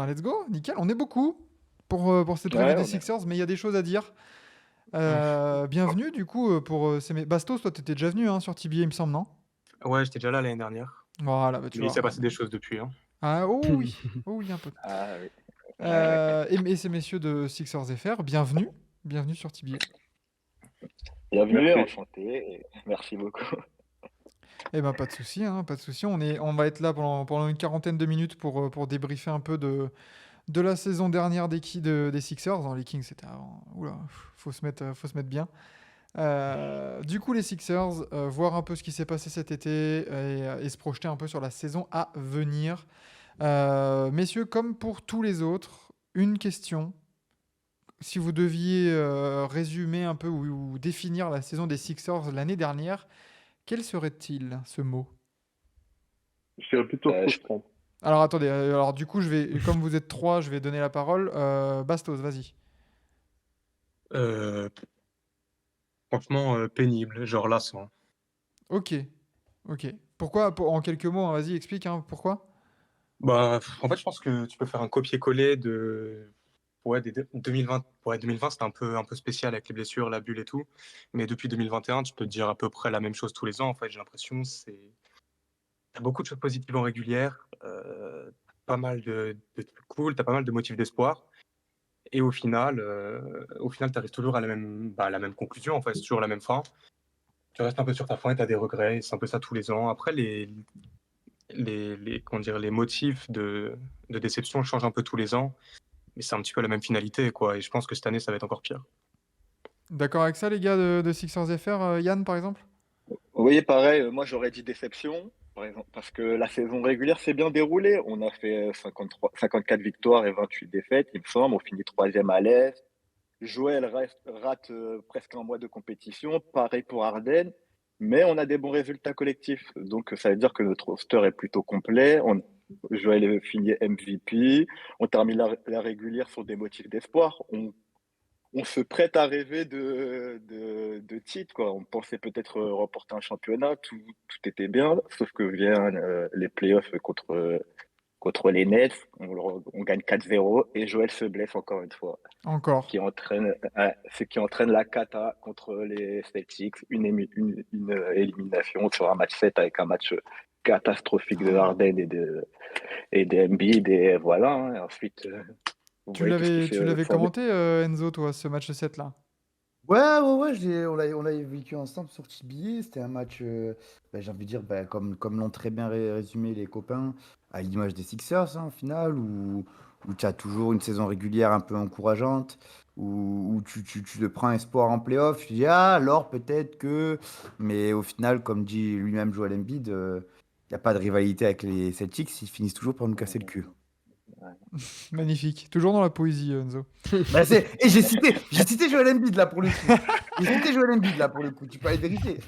let's go, nickel. On est beaucoup pour cette revue Ouais, des on est. Sixers, mais il y a des choses à dire. Bienvenue, du coup, Bastos, toi, t'étais déjà venu hein, sur TBA, il me semble, non? Ouais, j'étais déjà là l'année dernière, Voilà, bah tu mais il vois. s'est passé des choses depuis, hein. Ah, oh oui, un peu. Ah oui. Ouais. Et ces messieurs de Sixers FR, bienvenue sur TBA. Bienvenue, Merci. enchanté, et merci beaucoup. Eh ben, pas de souci, hein, pas de souci. On va être là pendant une quarantaine de minutes pour débriefer un peu de la saison dernière des Sixers. Dans les Kings, c'était avant. Oula, faut se mettre bien. Du coup, les Sixers, voir un peu ce qui s'est passé cet été et se projeter un peu sur la saison à venir. Messieurs, comme pour tous les autres, une question. Si vous deviez résumer un peu ou définir la saison des Sixers l'année dernière, quel serait-il ce mot? Je dirais plutôt Je frustrant. Alors attendez, alors du coup, comme vous êtes trois, je vais donner la parole. Bastos, vas-y. Euh, Franchement, pénible, genre lassant. Ok, ok. Pourquoi, en quelques mots, hein, vas-y, explique, hein, pourquoi? Bah, en fait, je pense que tu peux faire un copier-coller de ouais, 2020. Ouais, 2020, c'était un peu spécial avec les blessures, la bulle et tout. Mais depuis 2021, tu peux te dire à peu près la même chose tous les ans. En fait, j'ai l'impression, t'as beaucoup de choses positives en régulière, pas mal de trucs cool, t'as pas mal de motifs d'espoir. Et au final, tu arrives toujours à la même conclusion. En fait, c'est toujours la même fin. Tu restes un peu sur ta fin et tu as des regrets. C'est un peu ça tous les ans. Après, comment dire, les motifs de déception changent un peu tous les ans. Mais c'est un petit peu la même finalité, quoi. Et je pense que cette année, ça va être encore pire. D'accord avec ça, les gars de Sixers FR, Yann, par exemple? Oui, pareil, moi j'aurais dit déception, par exemple, parce que la saison régulière s'est bien déroulée. On a fait 54 victoires et 28 défaites, il me semble. On finit troisième à l'Est. Joël rate presque un mois de compétition. Pareil pour Arden. Mais on a des bons résultats collectifs. Donc ça veut dire que notre roster est plutôt complet. Joël est fini MVP. On termine la régulière sur des motifs d'espoir. On se prête à rêver de titres, quoi. On pensait peut-être remporter un championnat, tout était bien, sauf que viennent les playoffs contre les Nets, on gagne 4-0 et Joël se blesse encore une fois, Encore. ce qui entraîne la cata contre les Celtics, une élimination sur un match 7 avec un match catastrophique de Harden et de Embiid, et voilà, hein. Et ensuite, vous voyez tout ce qui Tu s'est l'avais formé. commenté, Enzo, toi, ce match 7 là? Ouais, on l'a vécu ensemble sur TBA. C'était un match, j'ai envie de dire, comme l'ont très bien résumé les copains, à l'image des Sixers, hein, au final, où tu as toujours une saison régulière un peu encourageante, où tu te prends espoir en playoff. Tu dis, ah, alors peut-être que. Mais au final, comme dit lui-même Joel Embiid, il n'y a pas de rivalité avec les Celtics, ils finissent toujours par nous casser le cul. Magnifique. Toujours dans la poésie, Enzo. Et j'ai cité Joel Embiid là pour le coup. J'ai cité Joel Embiid là pour le coup. Tu peux aller vérifier.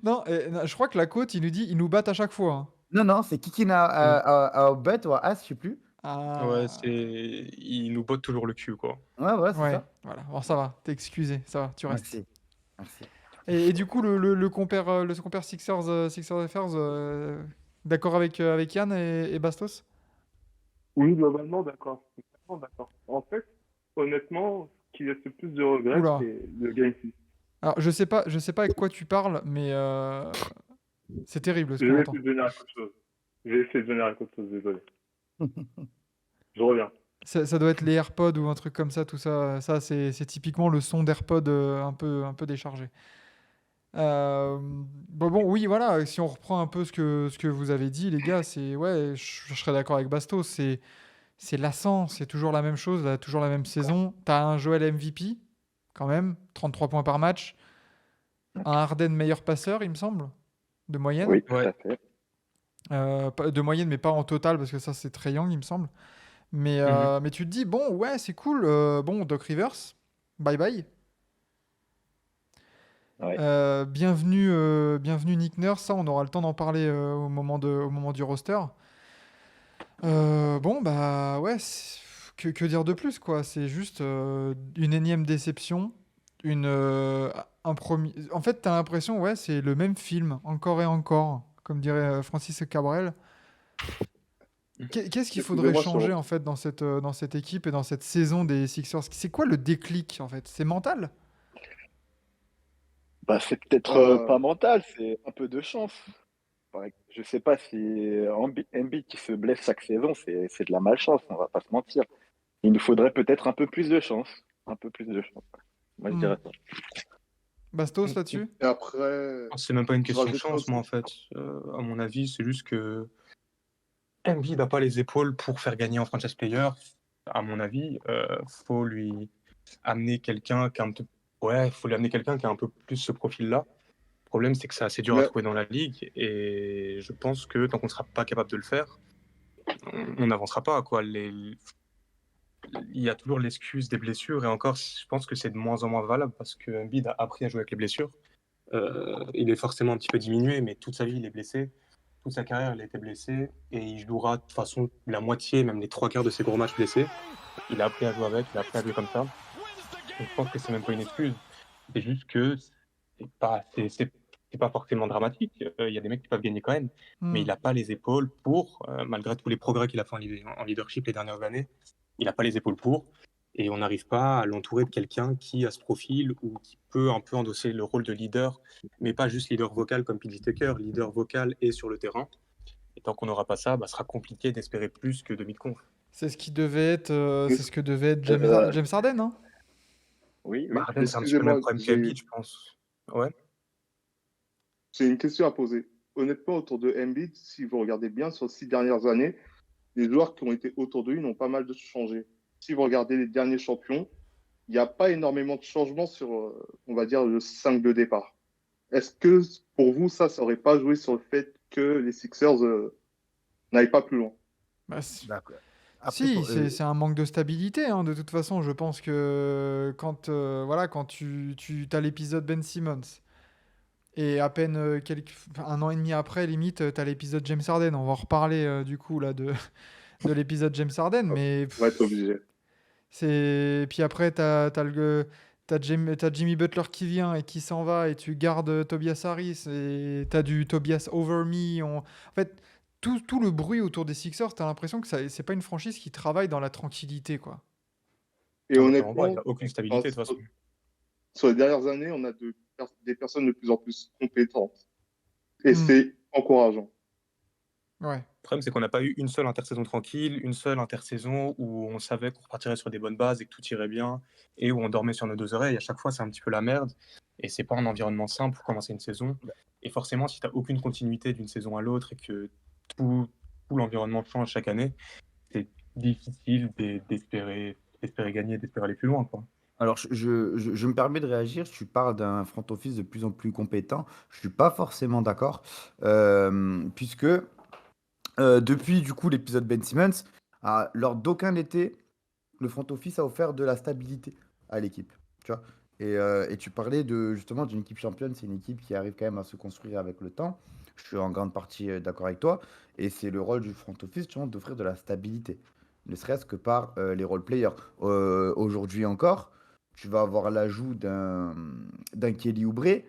Non, non, je crois que la côte, il nous dit, ils nous battent à chaque fois, hein. Non, c'est Kikina Mm. à bet ou à As, je sais plus. Ouais, Ah, ils nous bottent toujours le cul, quoi. Ouais, c'est ouais, ça. voilà. Bon, ça va, t'es excusé, ça va, tu restes. Merci. Et du coup, le compère Sixers FR, d'accord avec Yann et Bastos? Oui, globalement, d'accord. Globalement, d'accord. En fait, honnêtement, ce qui laisse le plus de regrets, Oula. c'est le Game 6. Alors, je sais pas avec quoi tu parles, mais c'est terrible ce Je qu'on vais entend. essayer de venir à quelque chose. Je vais essayer de venir à quelque chose, désolé. Je reviens. Ça doit être les AirPods ou un truc comme ça, tout ça. Ça, c'est typiquement le son d'AirPod un peu déchargé. Oui, voilà, si on reprend un peu ce que vous avez dit, les gars, ouais, je serais d'accord avec Bastos, c'est lassant, c'est toujours la même chose, toujours la même saison. T'as un Joel MVP, quand même, 33 points par match, un Harden meilleur passeur, il me semble, de moyenne. Oui, tout Ouais. à fait. De moyenne, mais pas en total, parce que ça, c'est Trae Young, il me semble. Mhm. Mais tu te dis, bon, ouais, c'est cool. Bon, Doc Rivers, bye bye. Ouais. Bienvenue Nick Nurse. Ça, on aura le temps d'en parler au moment du roster. Bon, bah ouais, que dire de plus, quoi. C'est juste une énième déception. Un premier... En fait, t'as l'impression, ouais, c'est le même film, encore et encore, comme dirait Francis Cabrel. Qu'est-ce qu'il faudrait Excusez-moi, changer en fait dans cette équipe et dans cette saison des Sixers? C'est quoi le déclic en fait? C'est mental? Bah, c'est peut-être Euh, pas mental, c'est un peu de chance. Je sais pas si Embiid qui se blesse chaque saison, c'est de la malchance, on va pas se mentir. Il nous faudrait peut-être un peu plus de chance. Un peu plus de chance. Moi, je Hmm. dirais ça. Bastos là-dessus? et après, C'est même pas une je question de rajouterais chance, moi, aussi. en fait. À mon avis, c'est juste que Embiid n'a pas les épaules pour faire gagner en franchise player. À mon avis, faut lui amener quelqu'un qui a un peu... Ouais, faut lui amener quelqu'un qui a un peu plus ce profil-là. Le problème, c'est que c'est assez dur à Mais trouver dans la ligue. Et je pense que tant qu'on ne sera pas capable de le faire, on n'avancera pas, quoi. Il y a toujours l'excuse des blessures. Et encore, je pense que c'est de moins en moins valable parce que Embiid a appris à jouer avec les blessures. Il est forcément un petit peu diminué, mais toute sa vie, il est blessé. Toute sa carrière, il a été blessé. Et il jouera de toute façon la moitié, même les trois quarts de ses gros matchs blessés. Il a appris à jouer avec, il a appris à jouer comme ça. Donc je pense que c'est même pas une excuse. C'est juste que c'est pas forcément dramatique. Il y a des mecs qui peuvent gagner quand même. Mais Hmm. il n'a pas les épaules pour, malgré tous les progrès qu'il a fait en leadership les dernières années, il n'a pas les épaules pour. Et on n'arrive pas à l'entourer de quelqu'un qui a ce profil ou qui peut un peu endosser le rôle de leader, mais pas juste leader vocal comme PJ Tucker, leader vocal et sur le terrain. Et tant qu'on n'aura pas ça, ce sera compliqué d'espérer plus que de mid-conf. C'est ce que devait être Euh, James Harden, hein? oui, oui. Harden, c'est un petit peu le même excusez-moi, problème qu'Embiid, je pense. Ouais. j'ai une question à poser. Honnêtement, autour de Embiid, si vous regardez bien sur les 6 dernières années, les joueurs qui ont été autour de lui n'ont pas mal de changé. Si vous regardez les derniers champions, il n'y a pas énormément de changements sur, on va dire, le 5 de départ. Est-ce que pour vous, ça n'aurait pas joué sur le fait que les Sixers n'aillent pas plus loin? Bah, D'accord. Après, si, c'est un manque de stabilité, hein, de toute façon. Je pense que quand tu as l'épisode Ben Simmons et à peine un an et demi après, limite, tu as l'épisode James Harden. On va en reparler du coup là de l'épisode James Harden, mais On va être obligé. puis après t'as Jimmy Butler qui vient et qui s'en va et tu gardes Tobias Harris et t'as du Tobias over me. En fait, tout le bruit autour des Sixers, t'as l'impression que c'est pas une franchise qui travaille dans la tranquillité, quoi. Et Ah bah, clairement pas, il n'y honnêtement, a aucune enfin, stabilité de toute façon. sur les dernières années, on a des personnes de plus en plus compétentes. Et Hmm. c'est encourageant. Ouais. Le problème, c'est qu'on n'a pas eu une seule intersaison tranquille, une seule intersaison où on savait qu'on repartirait sur des bonnes bases et que tout irait bien et où on dormait sur nos deux oreilles. À chaque fois, c'est un petit peu la merde et c'est pas un environnement simple pour commencer une saison. Et forcément, si tu n'as aucune continuité d'une saison à l'autre et que tout, tout l'environnement change chaque année, c'est difficile d'espérer gagner, d'espérer aller plus loin, quoi. Alors, je me permets de réagir. Tu parles d'un front office de plus en plus compétent. Je suis pas forcément d'accord, puisque depuis du coup l'épisode Ben Simmons, lors d'aucun été, le front office a offert de la stabilité à l'équipe. Tu vois? Et tu parlais justement d'une équipe championne. C'est une équipe qui arrive quand même à se construire avec le temps. Je suis en grande partie d'accord avec toi. Et c'est le rôle du front office, tu vois, d'offrir de la stabilité. Ne serait-ce que par les role players. Aujourd'hui encore, tu vas avoir l'ajout d'un Kelly Oubre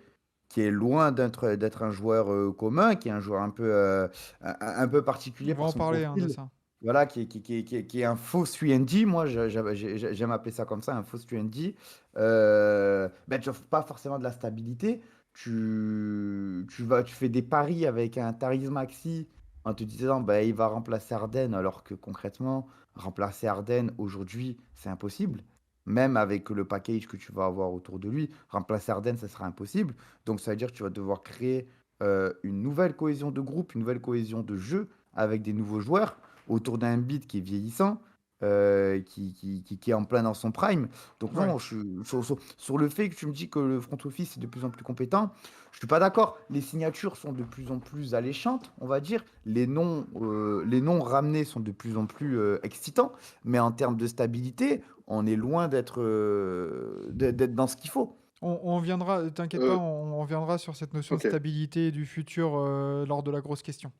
qui est loin d'être un joueur commun, qui est un joueur un peu particulier On va par en son parler hein, de profil. ça. Voilà, qui est un faux 3&D. Moi, j'aime appeler ça comme ça, un faux 3&D. Ben, tu n'offres pas forcément de la stabilité. Tu fais des paris avec un Tariq Maxi en te disant ben, il va remplacer Harden, alors que concrètement, remplacer Harden aujourd'hui, c'est impossible. Même avec le package que tu vas avoir autour de lui, remplacer Harden, ça sera impossible. Donc, ça veut dire que tu vas devoir créer une nouvelle cohésion de groupe, une nouvelle cohésion de jeu avec des nouveaux joueurs autour d'un beat qui est vieillissant, qui est en plein dans son prime. Donc Ouais. non, sur le fait que tu me dis que le front office est de plus en plus compétent, je suis pas d'accord. Les signatures sont de plus en plus alléchantes, on va dire. Les noms ramenés sont de plus en plus excitants. Mais en termes de stabilité, on est loin d'être dans ce qu'il faut. On viendra, t'inquiète pas, Euh, on reviendra sur cette notion de ok, stabilité et du futur lors de la grosse question.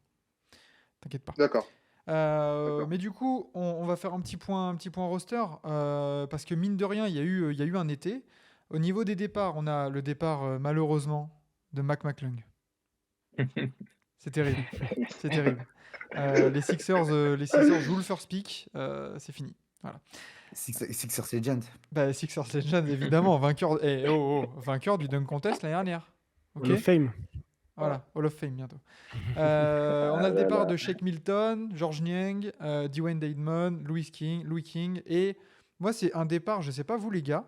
T'inquiète pas. d'accord, d'accord. Mais du coup, on va faire un petit point roster parce que mine de rien, il y a eu un été. Au niveau des départs, on a le départ malheureusement de Mac McClung. C'est terrible. C'est terrible. Les Sixers jouent le first pick. C'est fini. Voilà. Sixers Legend. Bah, Sixers Legends, évidemment, vainqueur du dunk contest l'année dernière. Ok. Hall of Fame. Voilà, Hall of Fame bientôt. On a Ah le là départ là. de Shake Milton, George Niang, Dwayne Dedmon, Louis King. Et moi, c'est un départ, je sais pas vous les gars,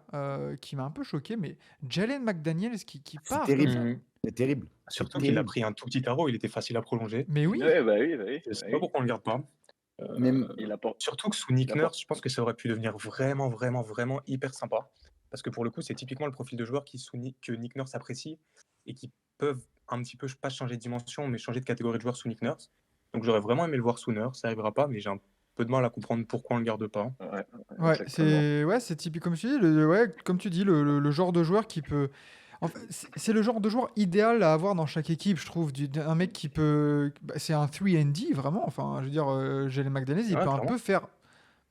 qui m'a un peu choqué, mais Jalen McDaniels qui C'est part terrible. comme ça. Mhm. C'est terrible. Surtout C'est qu'il a terrible. pris un tout petit tarot, il était facile à prolonger. Mais oui, Ouais, bah oui, bah oui, Je bah sais pas oui. pourquoi on le garde pas. Même, Il apporte. Surtout que sous Nick Il apporte. Nurse, je pense que ça aurait pu devenir vraiment, vraiment, vraiment hyper sympa. Parce que pour le coup, c'est typiquement le profil de joueur que Nick Nurse apprécie et qui peuvent un petit peu, pas changer de dimension, mais changer de catégorie de joueur sous Nick Nurse. Donc j'aurais vraiment aimé le voir sous Nurse, ça arrivera pas, mais j'ai un peu de mal à comprendre pourquoi on le garde pas. Ouais, ouais, exactement. c'est typique comme tu dis, comme tu dis, le genre de joueur qui peut. En fait, c'est le genre de joueur idéal à avoir dans chaque équipe, je trouve. Un mec qui peut. Bah, c'est un 3&D, vraiment. Enfin, je veux dire, Jalen McDaniels, il Ouais, peut un clairement. peu faire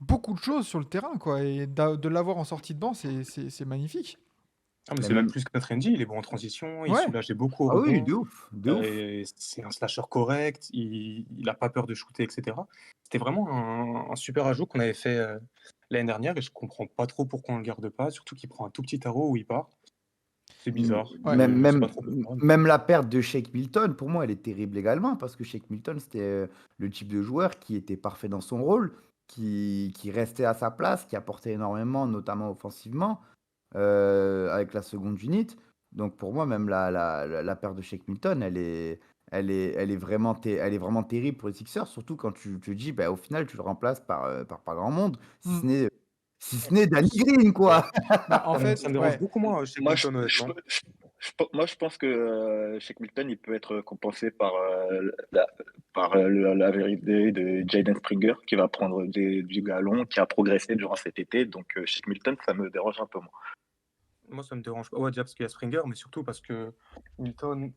beaucoup de choses sur le terrain, quoi. Et de l'avoir en sortie de banc, c'est magnifique. Ah, mais mais c'est même même. plus que notre ND, il est bon en transition, il Ouais, soulageait beaucoup au Ah oui, rebond. de ouf. De ouf. Et c'est un slasher correct, il a pas peur de shooter, etc. C'était vraiment un super ajout qu'on avait fait l'année dernière et je comprends pas trop pourquoi on le garde pas, surtout qu'il prend un tout petit tarot où il part. C'est bizarre. Ouais. Même, Je sais même, pas trop pourquoi. même la perte de Shake Milton, pour moi, elle est terrible également, parce que Shake Milton, c'était le type de joueur qui était parfait dans son rôle, qui restait à sa place, qui apportait énormément, notamment offensivement, avec la seconde unit. Donc pour moi, même la perte de Shake Milton, elle est vraiment terrible pour les Sixers, surtout quand tu te dis, bah, au final, tu le remplaces par pas grand monde, Hmm. si ce n'est Danny Green, quoi. Bah, en Ça fait, me dérange ouais. beaucoup moins chez Moi, Milton, honnêtement. moi, je pense que Shake Milton, il peut être compensé par, la vérité de Jaden Springer, qui va prendre du galon, qui a progressé durant cet été. Donc, Shake Milton, ça me dérange un peu moins. Moi, ça me dérange pas. Ouais, déjà parce qu'il y a Springer, mais surtout parce que Milton,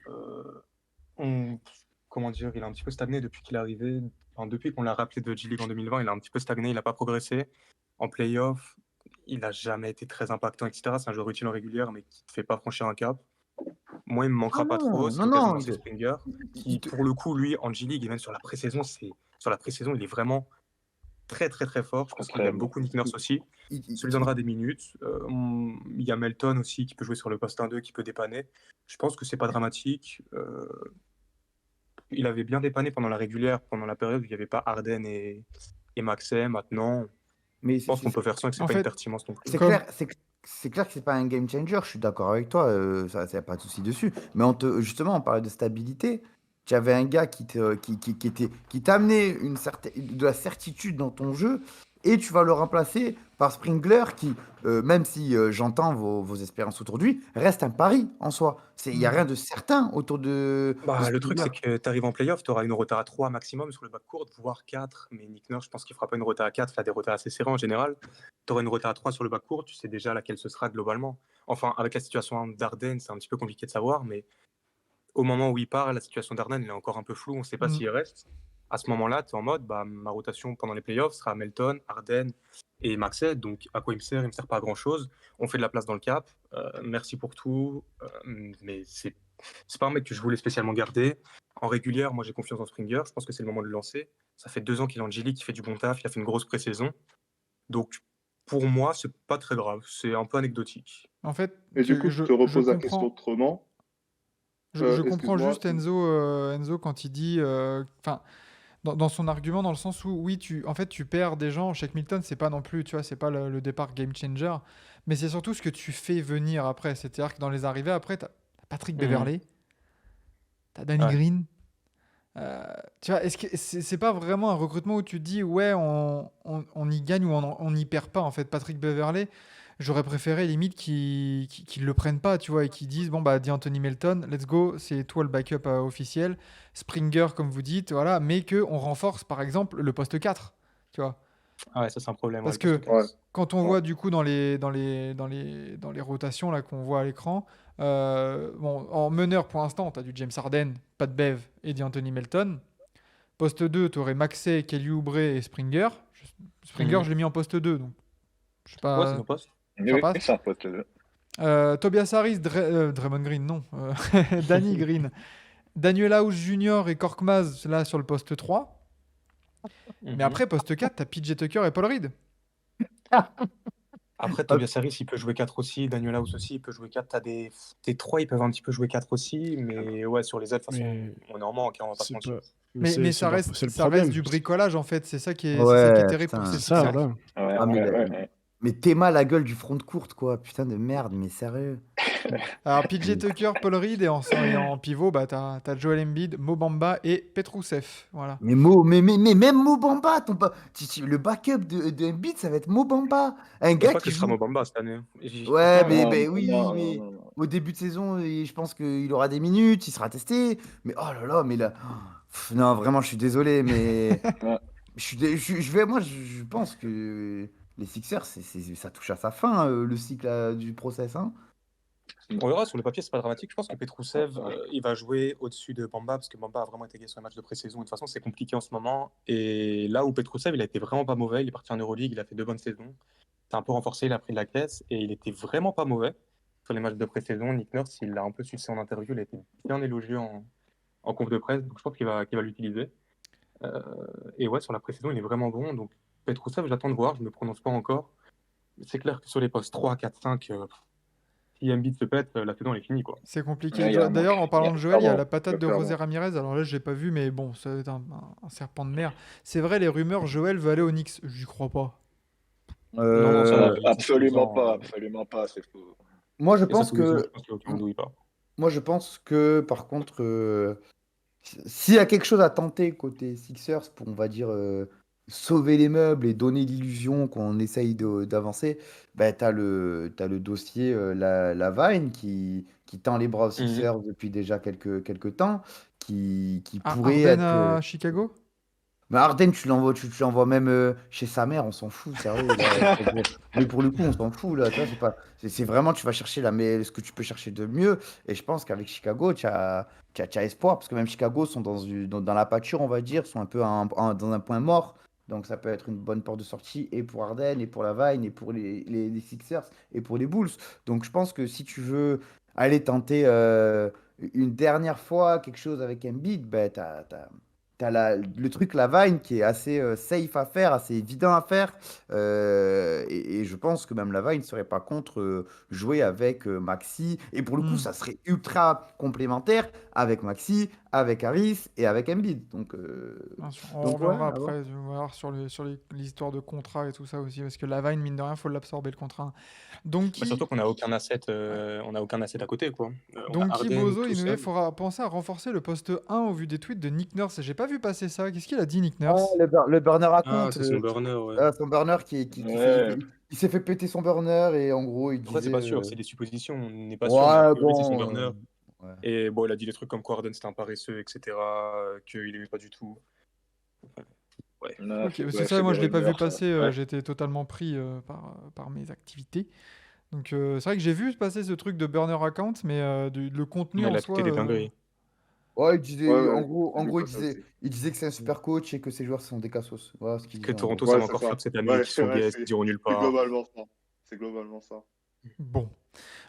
comment dire, il a un petit peu stagné depuis qu'il est arrivé. Enfin, depuis qu'on l'a rappelé de G-League en 2020, il a un petit peu stagné, il n'a pas progressé. En playoff, il n'a jamais été très impactant, etc. C'est un joueur utile en régulière, mais qui ne te fait pas franchir un cap. Moi, il me manquera pas trop. C'est non, l'occasion de non, lancer Springer, qui, il te- pour le coup, lui, en G-League et même sur la pré-saison, il est vraiment très, très, très fort. Je pense qu'il Très aime bon. beaucoup Nick Nurse aussi. il- Ça lui donnera des minutes. Il y a Melton aussi qui peut jouer sur le poste 1-2, qui peut dépanner. Je pense que c'est pas dramatique. Il avait bien dépanné pendant la régulière, pendant la période où il n'y avait pas Harden et Maxey. Maintenant, mais je pense qu'on peut faire sans que c'est En pas fait, une pertinence non plus. c'est Comme- clair, c'est clair que c'est pas un game changer, je suis d'accord avec toi, ça, y a pas de souci dessus. Mais justement, on parlait de stabilité. Tu avais un gars qui t'amenait de la certitude dans ton jeu, et tu vas le remplacer par Springler qui, même si j'entends vos espérances autour de lui, reste un pari en soi. Il n'y a rien de certain autour de Le truc, c'est Springler. que tu arrives en playoff, tu auras une rota à 3 maximum sur le backcourt, voire 4. Mais Nick Nurse, je pense qu'il fera pas une rota à 4. Il a des rotas assez serrées en général. Tu auras une rota à 3 sur le backcourt, tu sais déjà laquelle ce sera globalement. Enfin, avec la situation d'Arden, c'est un petit peu compliqué de savoir, mais au moment où il part, la situation d'Arden, elle est encore un peu floue, on ne sait pas s'il reste. À ce moment-là, tu es en mode, ma rotation pendant les playoffs sera Melton, Harden et Maxey. Donc, à quoi il me sert? Il me sert pas à grand-chose. On fait de la place dans le cap. Merci pour tout. Mais c'est pas un mec que je voulais spécialement garder. En régulière, moi, j'ai confiance en Springer. Je pense que c'est le moment de le lancer. Ça fait 2 ans qu'il est en G-League, qu'il fait du bon taf. Il a fait une grosse pré-saison. Donc, pour moi, c'est pas très grave. C'est un peu anecdotique. En fait, Et du coup, je te repose la question autrement. Je comprends Excuse-moi. juste Enzo quand il dit, enfin, dans son argument, dans le sens où oui, en fait, tu perds des gens. Shake Milton, c'est pas non plus, tu vois, c'est pas le départ game changer, mais c'est surtout ce que tu fais venir après. C'est-à-dire que dans les arrivées après, t'as Patrick Beverley, t'as Danny Green. Tu vois, est-ce que c'est pas vraiment un recrutement où tu te dis ouais, on y gagne ou on n'y perd pas en fait. Patrick Beverley, j'aurais préféré limite qu'ils le prennent pas, tu vois, et qu'ils disent bon bah D'Anthony Melton, let's go, c'est toi le backup officiel, Springer comme vous dites, voilà, mais que on renforce par exemple le poste 4, tu vois. Ah ouais, ça c'est un problème. Parce ouais, que Ouais. quand on voit du coup dans les rotations là qu'on voit à l'écran, bon, en meneur pour l'instant, tu as du James Harden, Pat Bev et D'Anthony Melton. Poste 2, tu aurais Maxey, Kelly Oubre et Springer. Springer, je l'ai mis en poste 2, donc je sais pas. Ouais, c'est nos postes. Oui, passe. c'est un poste. Tobias Harris, Draymond Green, non. Danny Green Daniel House Jr. et Korkmaz là sur le poste 3. Mais Mhm. après, poste 4, t'as PJ Tucker et Paul Reed. Après, Tobias Harris, il peut jouer 4 aussi. Daniel House aussi, il peut jouer 4. T'as tes 3, ils peuvent un petit peu jouer 4 aussi. Mais ouais, sur les ailes, de toute façon, Mais on est en manque, hein, on va pas se c'est mentir. pas. Mais C'est leur- c'est le ça reste problème. du bricolage en fait. C'est ça qui est Ouais, terrible pour ces putain. C'est ça, Sixers. voilà. Ouais, Ah, mais, ouais, la- ouais, ouais. mais t'es mal la gueule du front de courte, quoi. Putain de merde, mais sérieux. Alors PJ Tucker, Paul Reed et en pivot, bah t'as Joel Embiid, Mo Bamba et Petrousev. Voilà. Mais même Mo Bamba, le backup de Embiid, ça va être Mo Bamba. Un Je pense gars pas qui que ce sera joue. Mobamba cette année. Ouais, Franchement, mais Non, ben oui, non, mais non, non. au début de saison, je pense qu'il aura des minutes, il sera testé. Mais oh là là, mais là. Non, vraiment, je suis désolé, mais. Ouais. Je pense que les Sixers, ça touche à sa fin, le cycle du process. Hein. on verra, sur le papier, c'est pas dramatique. Je pense que Petrousev, il va jouer au-dessus de Bamba, parce que Bamba a vraiment été gagné sur les matchs de pré-saison. Et de toute façon, c'est compliqué en ce moment. Et là où Petrousev, il a été vraiment pas mauvais, il est parti en Euroleague, il a fait 2 bonnes saisons. C'est un peu renforcé, il a pris de la caisse, et il était vraiment pas mauvais. Sur les matchs de pré-saison, Nick Nurse, il l'a un peu sucé en interview, il a été bien élogieux en conf de presse, donc je pense qu'il va l'utiliser. Et ouais, sur la pré-saison, il est vraiment bon. Donc Petrousev, j'attends de voir, je ne me prononce pas encore. C'est clair que sur les postes 3, 4, 5, si Embiid se pète, la saison elle est finie, quoi. C'est compliqué. Ouais, il y a un D'ailleurs, manque. en parlant de Joel, il y a la patate de Clairement. José Ramirez. Alors là, j'ai pas vu, mais bon, ça va être un serpent de mer. C'est vrai, les rumeurs, Joel veut aller au Knicks. J'y crois pas. Non, ça, Absolument pas, ans, absolument pas, c'est faux. Moi, je et ça, pense tous les ans, que, je pense qu'il n'y a aucun douille pas. moi, je pense que, par contre, s'il y a quelque chose à tenter côté Sixers pour, on va dire, sauver les meubles et donner l'illusion qu'on essaye d'avancer, bah, t'as le dossier la Vine qui tend les bras aux Sixers depuis déjà quelques temps, qui Ah, pourrait Harden être. à Chicago? Mais Harden, tu l'envoies même chez sa mère, on s'en fout, sérieux. Là. Mais pour le coup, on s'en fout, là. Tu vois, c'est vraiment, tu vas chercher ce que tu peux chercher de mieux. Et je pense qu'avec Chicago, tu as espoir, parce que même Chicago sont dans la pâture, on va dire, sont un peu dans un point mort. Donc ça peut être une bonne porte de sortie et pour Harden, et pour la Vine, et pour les Sixers, et pour les Bulls. Donc je pense que si tu veux aller tenter une dernière fois quelque chose avec Embiid, ben, t'as le truc la Vine qui est assez safe à faire, assez évident à faire. Et je pense que même la Vine ne serait pas contre jouer avec Maxi. Et pour le coup, Hmm. ça serait ultra complémentaire avec Maxi, avec Harris et avec Embiid. Donc, Bien sûr. On donc ouais, reviendra à voir. après on va voir sur l'histoire de contrat et tout ça aussi, parce que la Vine, mine de rien, faut l'absorber le contrat. Donc, Mais surtout qu'on n'a aucun asset, on a aucun asset à côté, quoi. On a Donc Harden Bozo, tout il nous dit seul. qu'il faudra penser à renforcer le poste 1 au vu des tweets de Nick Nurse. J'ai pas vu passer ça. Qu'est-ce qu'il a dit, Nick Ah, Nurse? le burner à Ah, compte, c'est son burner, ouais. son burner qui Ouais, il s'est fait péter son burner et en gros il Après, c'est disait pas sûr, c'est des suppositions, on n'est pas sûr, mais a ouais priori, c'est son bon burner. ouais. Et bon, il a dit des trucs comme quoi Harden c'était un paresseux, etc., qu'il aimait pas du tout. Ouais. non, Ok, parce que ouais, ça, c'est moi des je l'ai pas vu rumeurs, ça. passer. Ouais. J'étais totalement pris par mes activités. Donc c'est vrai que j'ai vu passer ce truc de burner account, mais le contenu Mais en il a soi. pété des dingueries. Ouais, Ouais, ouais, en j'ai vu gros, passer aussi. il disait que c'est un super coach et que ses joueurs sont des cassos. Voilà ce qu'il Que disait en gros. Toronto, ça Ouais, va c'est encore ça. flop cette année, Ouais, qu'ils sont ouais, biais, qu'ils iront nulle c'est part. globalement ça. C'est globalement ça. Bon,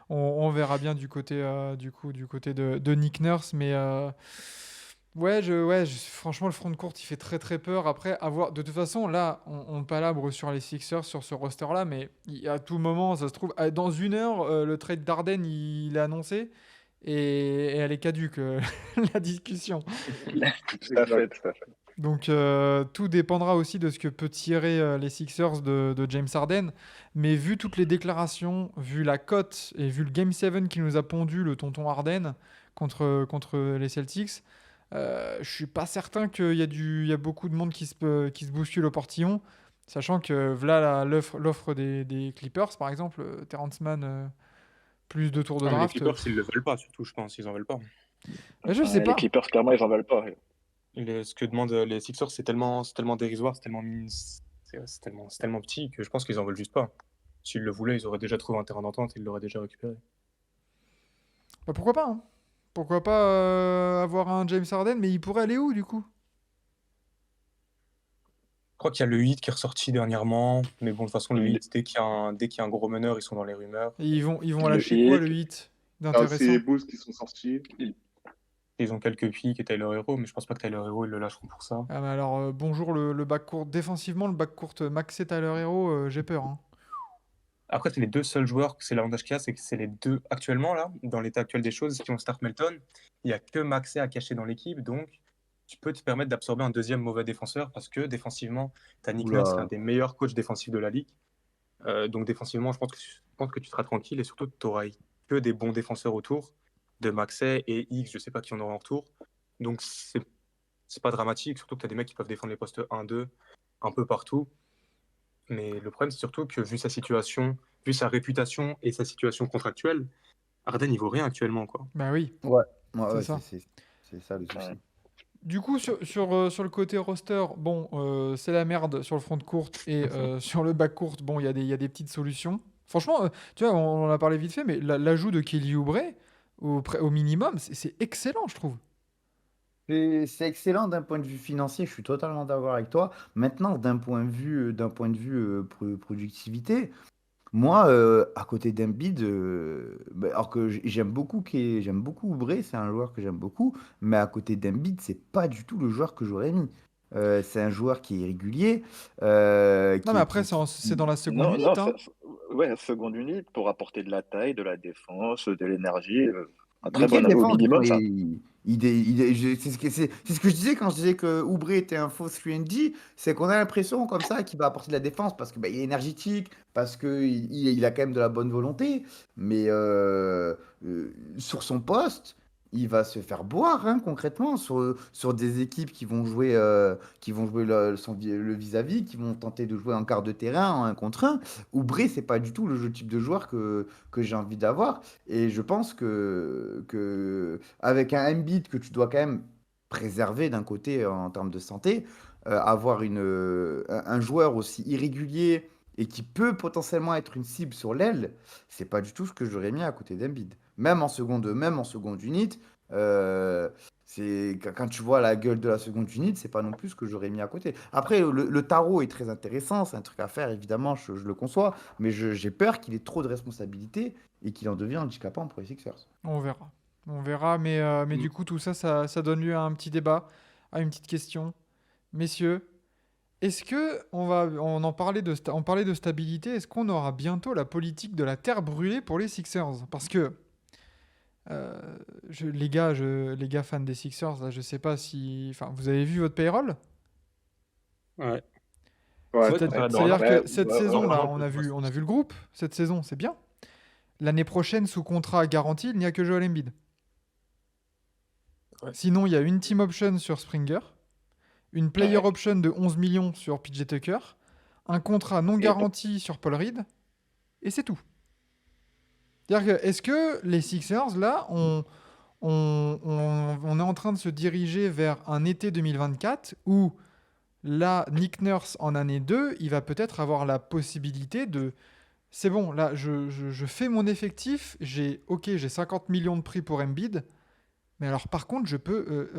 on verra bien du côté du côté de Nick Nurse, mais franchement le front de courte il fait très très peur. Après de toute façon là on palabre sur les Sixers sur ce roster là, mais à tout moment ça se trouve dans 1 heure le trade d'Arden il est annoncé et elle est caduque la discussion. Tout à fait, tout à fait. Donc tout dépendra aussi de ce que peut tirer les Sixers de James Harden. Mais vu toutes les déclarations, vu la cote et vu le Game 7 qui nous a pondu le tonton Harden contre les Celtics, je suis pas certain il y a beaucoup de monde qui se bouscule au portillon. Sachant que voilà l'offre des Clippers, par exemple, Terrence Mann, plus de tours de Ah, mais les draft. Clippers, ils le veulent pas, surtout, je pense, ils en veulent pas. Je sais Les pas. Clippers, clairement, ils en veulent pas. Ce que demandent les Sixers, c'est tellement dérisoire, c'est tellement petit que je pense qu'ils en veulent juste pas. S'ils le voulaient, ils auraient déjà trouvé un terrain d'entente, ils l'auraient déjà récupéré. Bah, pourquoi pas, hein. Pourquoi pas avoir un James Harden, mais il pourrait aller où du coup? Je crois qu'il y a le Heat qui est ressorti dernièrement, mais bon, de toute façon, le Le- Heat, dès qu'il y a un gros meneur, ils sont dans les rumeurs. Et ils vont Le lâcher quoi Heat. le hit Ah, c'est les d'intéressant? Bulls qui sont sortis. Ils ont quelques pics et Tyler Hero, mais je pense pas que Tyler Hero, ils le lâcheront pour ça. Ah, mais alors, bonjour le backcourt. Défensivement, le backcourt Max et Tyler Hero, j'ai peur, hein. Après, c'est les deux seuls joueurs, c'est l'avantage qu'il y a, c'est que c'est les deux, actuellement, là, dans l'état actuel des choses, qui ont start Melton. Il n'y a que Maxey à cacher dans l'équipe, donc tu peux te permettre d'absorber un deuxième mauvais défenseur parce que défensivement, tu as Nick Nurse, l'un Oula. des meilleurs coachs défensifs de la ligue. Donc défensivement, je pense que tu seras tranquille et surtout, tu n'auras que des bons défenseurs autour de Maxey et X, je sais pas qui en aura en retour. Donc c'est pas dramatique, surtout que tu as des mecs qui peuvent défendre les postes 1-2 un peu partout. Mais le problème, c'est surtout que vu sa situation, vu sa réputation et sa situation contractuelle, Harden, il vaut rien actuellement, quoi. Bah oui, Ouais, ouais, c'est ouais, ça. c'est ça le souci. Ouais. Du coup, sur le côté roster, bon, c'est la merde sur le front court et sur le back court, bon, il y a des petites solutions. Franchement, tu vois, on en a parlé vite fait, mais l'ajout de Kelly Oubre au minimum, c'est excellent, je trouve. C'est excellent d'un point de vue financier, je suis totalement d'accord avec toi. Maintenant, d'un point de vue productivité, moi, à côté d'Embiid, alors que j'aime beaucoup Oubre, c'est un joueur que j'aime beaucoup, mais à côté d'Embiid, c'est pas du tout le joueur que j'aurais mis. C'est un joueur qui est régulier, Non, mais après, c'est dans la seconde Non, non, unité, hein. ouais, seconde unité pour apporter de la taille, de la défense, de l'énergie. Un Mais très bon quelle au défense? minimum, ça. C'est ce que je disais quand je disais que Oubre était un faux 3D, c'est qu'on a l'impression comme ça qu'il va apporter de la défense parce que il est énergétique, parce qu'il a quand même de la bonne volonté, mais sur son poste, il va se faire boire hein, concrètement sur des équipes qui vont jouer le vis-à-vis, qui vont tenter de jouer en quart de terrain, en un contre un. Oubre, c'est pas du tout type de joueur que j'ai envie d'avoir. Et je pense avec un Embiid que tu dois quand même préserver d'un côté en termes de santé, avoir un joueur aussi irrégulier et qui peut potentiellement être une cible sur l'aile, c'est pas du tout ce que j'aurais mis à côté d'Embiid. Même en seconde unit, euh, quand tu vois la gueule de la seconde unit, c'est pas non plus ce que j'aurais mis à côté. Après, le tarot est très intéressant, c'est un truc à faire, évidemment, je le conçois, mais j'ai peur qu'il ait trop de responsabilités et qu'il en devienne handicapant pour les Sixers. On verra. On verra, mais du coup, tout ça, ça donne lieu à un petit débat, à une petite question. Messieurs, est-ce que on parlait de stabilité, est-ce qu'on aura bientôt la politique de la terre brûlée pour les Sixers? Parce que euh, les gars fans des Sixers, là, je sais pas si, enfin, vous avez vu votre payroll? Ouais. Ouais, Ouais, t'as pas C'est-à-dire Ouais, que cette ouais, ouais, saison ouais. là, d'argent pour on a vu le groupe cette saison, c'est bien. L'année prochaine, sous contrat garanti, il n'y a que Joel Embiid. Ouais. Sinon, il y a une team option sur Springer, une player Ouais. option de 11 millions sur PJ Tucker, un contrat non Et garanti sur Paul Reed, et c'est tout. C'est-à-dire que, est-ce que les Sixers, là, on est en train de se diriger vers un été 2024 où, là, Nick Nurse, en année 2, il va peut-être avoir la possibilité de... C'est bon, là, je fais mon effectif, j'ai 50 millions de prix pour Embiid, mais alors par contre, je peux...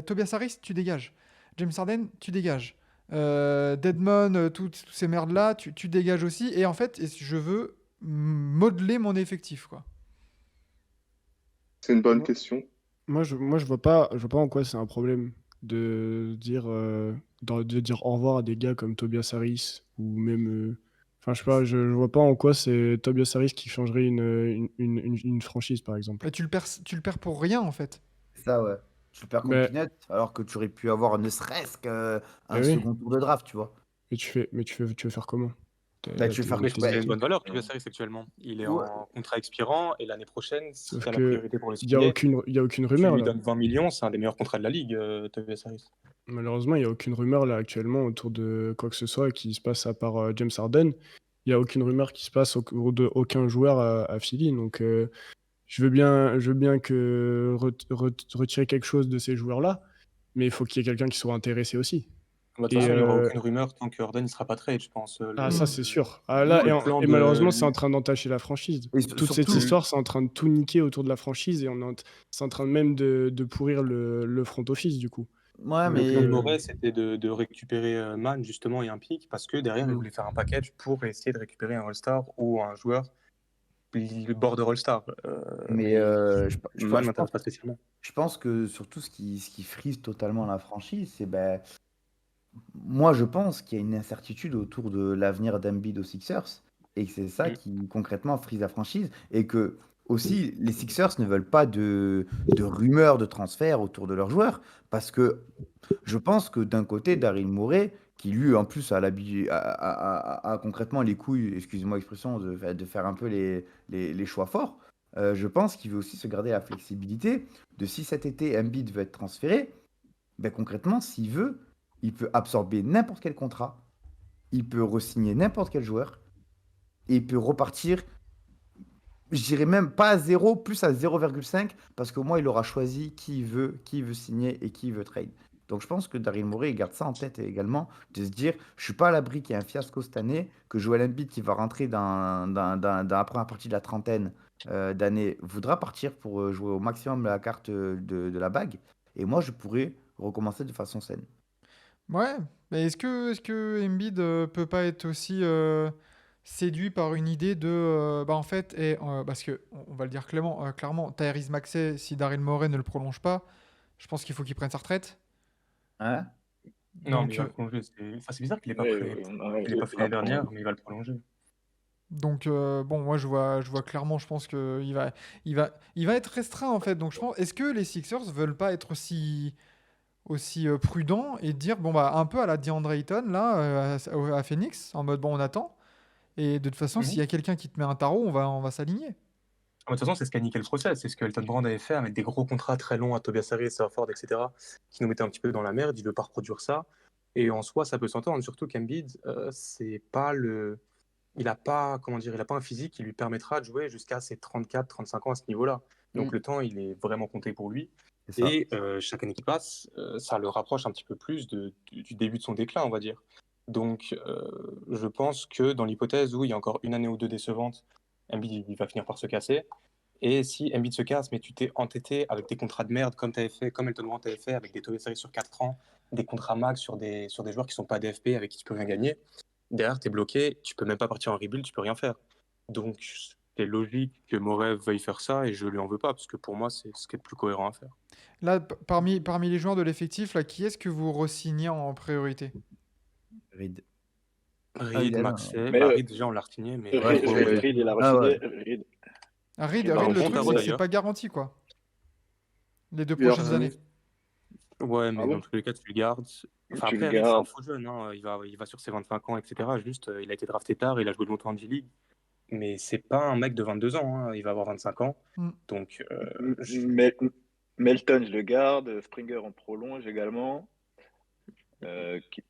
Tobias Harris, tu dégages. James Harden, tu dégages. Deadmon, toutes ces merdes-là, tu dégages aussi. Et en fait, je veux modeler mon effectif, quoi. c'est une bonne Moi, question. je vois pas en quoi c'est un problème de dire au revoir à des gars comme Tobias Harris ou même. Enfin, je sais pas, je vois pas en quoi c'est Tobias Harris qui changerait une franchise, par exemple. Et tu le perds pour rien, en fait. C'est ça, ouais. Tu le perds contre Mais, Pinette, alors que tu aurais pu avoir ne serait-ce qu'un mais oui, second tour de draft, tu vois. tu veux faire comment? Bah, tu veux faire. Mais je pense Bah, qu'il a une bonne valeur, Tobias Harris, actuellement. Il est ouais. en contrat expirant et l'année prochaine, si Sauf tu as la que priorité pour le il y a signer, aucune tu rumeur lui là. donnes 20 millions, c'est un des meilleurs contrats de la ligue, Tobias Harris. Malheureusement, il y a aucune rumeur là actuellement autour de quoi que ce soit qui se passe à part James Harden. Il y a aucune rumeur qui se passe autour de aucun joueur à Philly. Donc, je veux bien que retirer quelque chose de ces joueurs-là, mais il faut qu'il y ait quelqu'un qui soit intéressé aussi. De toute Et façon, il n'y aura aucune rumeur tant que Harden ne sera pas trade, je pense. ça, Mm. c'est sûr. Ah, là, Ouais. Le plan et malheureusement, de c'est en train d'entacher la franchise. Et Toute cette surtout, histoire, c'est en train de tout niquer autour de la franchise et c'est en train même de pourrir le front office, du coup. ouais, Le Donc, plan mais de Morey, c'était de récupérer Man, justement, et un pick, parce que derrière, il Mm. voulait faire un package pour essayer de récupérer un All-Star ou un joueur le border All-Star. Mais Mais je moi, ne pense, m'intéresse pas spécialement. je pense que surtout ce qui frise totalement la franchise, c'est ben, moi je pense qu'il y a une incertitude autour de l'avenir d'Embiid aux Sixers et que c'est ça Mm. qui concrètement frise la franchise et que aussi les Sixers ne veulent pas de rumeurs de transfert autour de leurs joueurs parce que je pense que d'un côté, Daryl Morey, qui lui, en plus, a concrètement les couilles, excusez-moi l'expression, de faire un peu les choix forts, je pense qu'il veut aussi se garder la flexibilité de si cet été Embiid veut être transféré, ben concrètement, s'il veut, il peut absorber n'importe quel contrat, il peut re-signer n'importe quel joueur, et il peut repartir, je dirais même pas à 0, plus à 0,5, parce qu'au moins il aura choisi qui il veut signer et qui il veut trade. Donc je pense que Daryl Morey il garde ça en tête également, de se dire, je suis pas à l'abri qu'il y ait un fiasco cette année, que Joel Embiid qui va rentrer dans la première partie de la trentaine d'années voudra partir pour jouer au maximum la carte de la bague, et moi je pourrais recommencer de façon saine. Ouais, mais est-ce que Embiid peut pas être aussi séduit par une idée de bah en fait parce que on va le dire clairement Tyrese Maxey, si Daryl Morey ne le prolonge pas, je pense qu'il faut qu'il prenne sa retraite. Hein? Non, mais Donc il va le prolonger. C'est bizarre qu'il n'ait pas Ouais, fait, ouais, qu'il ait pas il fait va l'année prendre. dernière, mais il va le prolonger. bon, moi je vois clairement, je pense que il va être restreint en fait. Donc je pense, est-ce que les Sixers veulent pas être aussi prudents et dire bon bah un peu à la DeAndre Ayton là à Phoenix en mode bon on attend et de toute façon s'il y a quelqu'un qui te met un tarot on va s'aligner. Ah, de toute façon, c'est ce qui a niqué le process. C'est ce que Elton Brand avait fait avec des gros contrats très longs à Tobias Harris, Horford, etc., qui nous mettaient un petit peu dans la merde. Il ne veut pas reproduire ça. Et en soi, ça peut s'entendre. Surtout qu'Embiid, c'est pas le. Il n'a pas, comment dire, il a pas un physique qui lui permettra de jouer jusqu'à ses 34-35 ans à ce niveau-là. Mm. Donc le temps, il est vraiment compté pour lui. C'est ça. Et chaque année qui passe, ça le rapproche un petit peu plus du début de son déclin, on va dire. Donc je pense que dans l'hypothèse où il y a encore une année ou deux décevantes, Embiid il va finir par se casser. Et si Embiid se casse, mais tu t'es entêté avec des contrats de merde comme tu avais fait, comme Elton Brand avait fait, avec des Tobias Harris sur 4 ans, des contrats max sur des joueurs qui sont pas DFP, avec qui tu peux rien gagner, derrière, tu es bloqué, tu peux même pas partir en rebuild, tu peux rien faire. Donc, c'est logique que Morey veuille faire ça et je lui en veux pas, parce que pour moi, c'est ce qui est le plus cohérent à faire. Là parmi les joueurs de l'effectif là qui est-ce que vous re-signez en priorité? Reed. Reed, il a- Maxey, Mais Reed déjà on l'a retenu, mais Ouais, Reed, ouais. Reed, il a Ah ouais. re-signé. Reed, Reed, il va Reed, le bon truc re-signer. c'est que c'est d'ailleurs. pas garanti quoi les 2 Il a prochaines re-signé. années. Ouais, mais Ah dans bon? tous les cas, tu le gardes. Enfin, Tu le après, Reed, c'est un gardes. faux jeune, hein. Il va sur ses 25 ans, etc. Juste, il a été drafté tard, il a joué longtemps en G-League, mais c'est pas un mec de 22 ans, hein. Il va avoir 25 ans. Hmm. Donc, Mais Melton, je le garde. Springer en prolonge également. Qui-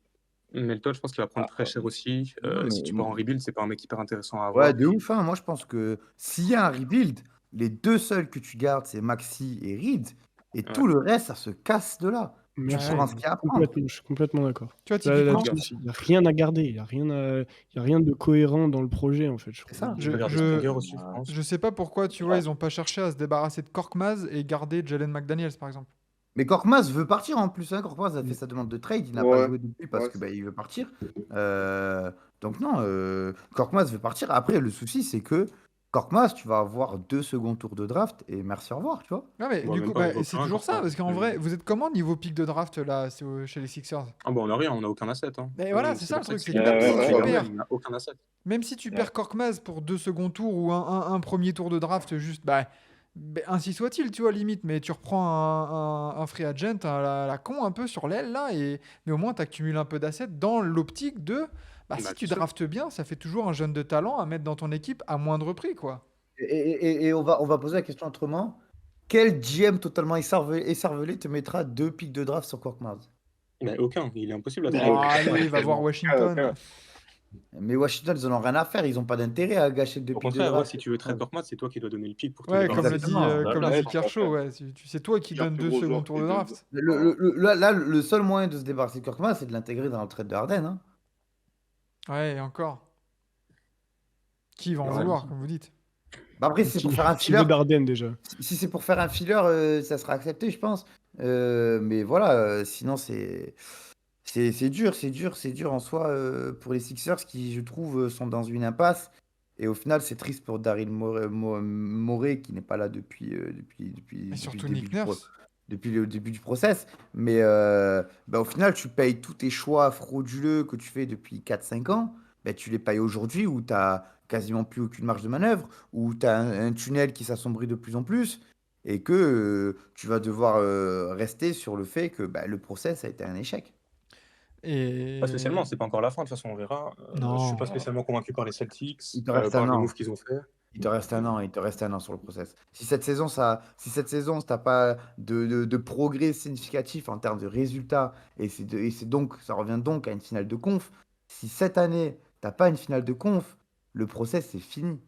Melton, je pense qu'il va prendre Ah, très cher aussi. Non, Si tu pars en rebuild, c'est pas un mec hyper intéressant à ouais, avoir. de ouf, hein. Moi, je pense que s'il y a un rebuild, les deux seuls que tu gardes, c'est Maxi et Reed. Et Ouais. tout le reste, ça se casse de là. Tu Merci. prends ce qu'il y a à prendre. Je suis complètement d'accord. Tu vois Là, typiquement là-dessus, il n'y a rien à garder. Il n'y a rien de cohérent dans le projet, en fait, je C'est trouve. ça. Je je, vais garder je, Springer aussi, je pense. je sais pas pourquoi tu vois ils ont pas cherché à se débarrasser de Korkmaz et garder Jalen McDaniels par exemple. Mais Korkmaz veut partir en plus. Hein. Korkmaz a fait sa demande de trade. Il n'a pas Ouais, joué depuis parce ouais, que il veut partir. Donc non, Korkmaz veut partir. Après, le souci, c'est que Korkmaz, tu vas avoir 2 seconds tours de draft et merci, au revoir, tu vois. Non mais Bon, du même coup pas, il bah, vaut c'est plus rien, toujours ça Korkmaz. parce qu'en vrai vous êtes comment niveau pic de draft là chez les Sixers? Ah bon, on n'a rien, on n'a aucun asset. Hein. Mais voilà c'est ça le pour truc c'est que que Ouais, même si ouais, tu ouais. perds il n'a aucun asset. Même si tu Ouais. perds Korkmaz pour 2 seconds tours ou un premier tour de draft, juste, ainsi soit-il, tu vois, limite, mais tu reprends un free agent à la con un peu sur l'aile, là, mais au moins tu accumules un peu d'assets dans l'optique de, si Bah, tu c'est sûr. draftes bien, ça fait toujours un jeune de talent à mettre dans ton équipe à moindre prix, quoi. Et on va poser la question autrement. Quel GM totalement écervelé te mettra 2 pics de draft sur Korkmaz? Mais aucun, il est impossible à Bah, trouver. Oh, allez, va voir Tellement. Washington. Mais Washington, ils en ont rien à faire. Ils n'ont pas d'intérêt à gâcher 2 Au pics de contraire, ouais, draft. si tu veux trade Korkmaz, c'est toi qui dois donner le pick pour te Ouais, débarrasser Exactement. de la comme le place. dit Kershaw, ouais, c'est toi qui Pire donne plus 2 gros seconds joueur tour qui de donne. draft. Là, le seul moyen de se débarrasser de Korkmaz, c'est de l'intégrer dans le trade de Harden. Hein. Ouais, et encore. Qui va en Ouais. vouloir, comme vous dites? Après, si c'est pour faire un Qui veut filler, Darden, déjà? si c'est pour faire un filler, ça sera accepté, je pense. Mais voilà, sinon c'est dur en soi pour les Sixers qui, je trouve, sont dans une impasse Et au final, c'est triste pour Daryl Morey qui n'est pas là Et surtout le début Nick Nurse. depuis le début du process. Mais au final, tu payes tous tes choix frauduleux que tu fais depuis 4-5 ans. Ben, tu les payes aujourd'hui où tu n'as quasiment plus aucune marge de manœuvre, où tu as un tunnel qui s'assombrit de plus en plus et que tu vas devoir rester sur le fait que le process a été un échec. Pas spécialement, Et c'est pas encore la fin, de toute façon, on verra. Je suis pas non. spécialement convaincu par les Celtics, Il te reste par un les an. moves qu'ils ont fait. Il te reste un an, il te reste un an sur le process. Si cette saison, t'as pas de progrès significatif en termes de résultats, et c'est donc, ça revient donc à une finale de conf. Si cette année, t'as pas une finale de conf, le process, c'est fini.